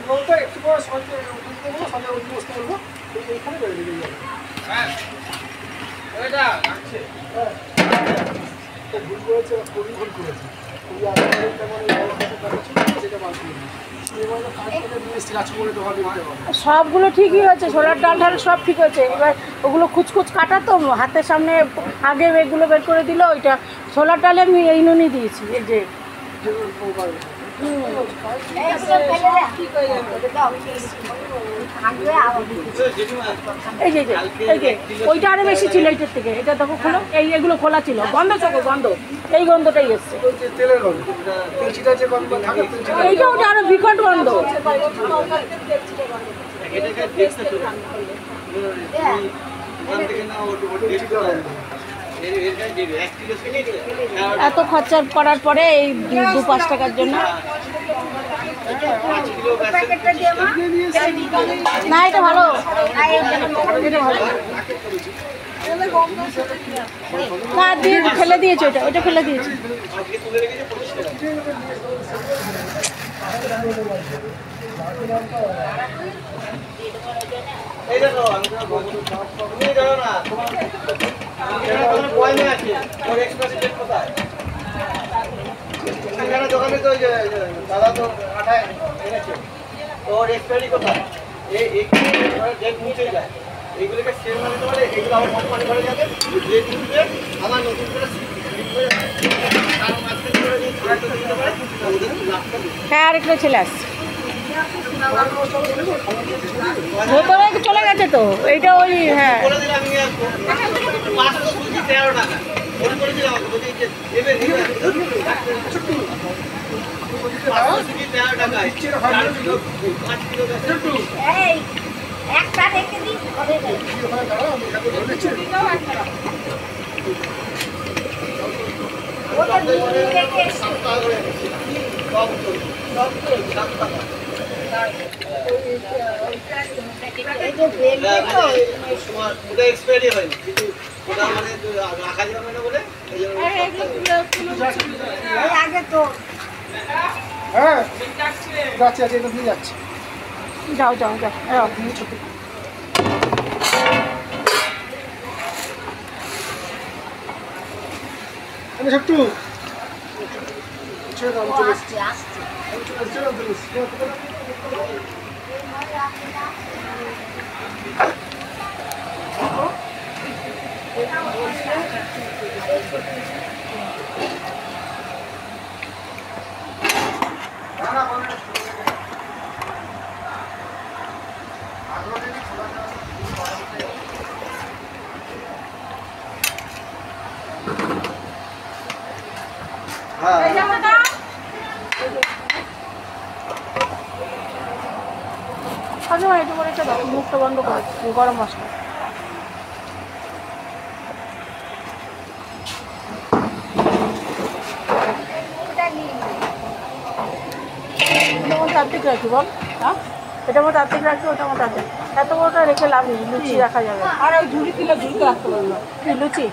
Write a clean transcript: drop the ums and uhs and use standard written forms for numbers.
বলতে একটু পরে সন্ধ্যে উঠতে বসতে বলবো এইখানে বেরিয়ে যাবে। হ্যাঁ ওইটা আছে হ্যাঁ ভুল করেছে খুবই ভুল করেছে খুবই যেটা বাদ দিয়ে সবগুলো ঠিকই হয়েছে, ছোলার ডাল ঢাল সব ঠিক হয়েছে। এবার ওগুলো কুচকুচ কাটা তো হাতের সামনে আগে এগুলো বের করে দিল। ওইটা ছোলার ডালে আমি এই নুনি দিয়েছি, এই যে এই যে এই যে ওইটা আরো বেশি ছিল এইটার থেকে। এটা দেখো খোলো, এগুলো খোলা ছিল, গন্ধ চোখে গন্ধ, এই গন্ধটাই এসছে। এইটা ওটা আরো বিকট গন্ধ। এত খরচা করার পরে এই 2-5 টাকার জন্য না, এটা ভালো, এটা ভালো না, দিয়ে ফেলে দিয়েছে, ওটা ফেলে দিয়েছে। দোকানে তো দাদা তো আঠায় এনেছে ওর এক্সপায়ারি কোথায় ডেট মুছে যায়। এইগুলোকে সেল না দিতে পারে, এগুলো আমার কোম্পানি ঘরে যাবে, ডেট মুছবে, আমার নতুন করে হ্যাঁ আরেকটা ছেলে আসছে, ভেতরে চলে গেছে তো এইটা ওই। হ্যাঁ এক্সপায়ারি হয়নি কিন্তু ওটা মানে রাখা যাবে না বলে আগে তো। হ্যাঁ যাচ্ছে আছে, এটা দিয়ে যাচ্ছে। যাও যাও যাও ছোট ছোট্টু এটা করে একটা দাও, মুখটা বন্ধ করে গরম মশলা। যেমন তাত্ত্বিক রাখি বল, হ্যাঁ এটা মতো তাত্ত্বিক রাখি, ওটা মতো তাত্ত্বিক। এত বড়টা রেখে লাভ নেই, লুচি রাখা যাবে। আর ওই ঝুড়ি দিলে ঝুড়িতে রাখতে পারবো, লুচি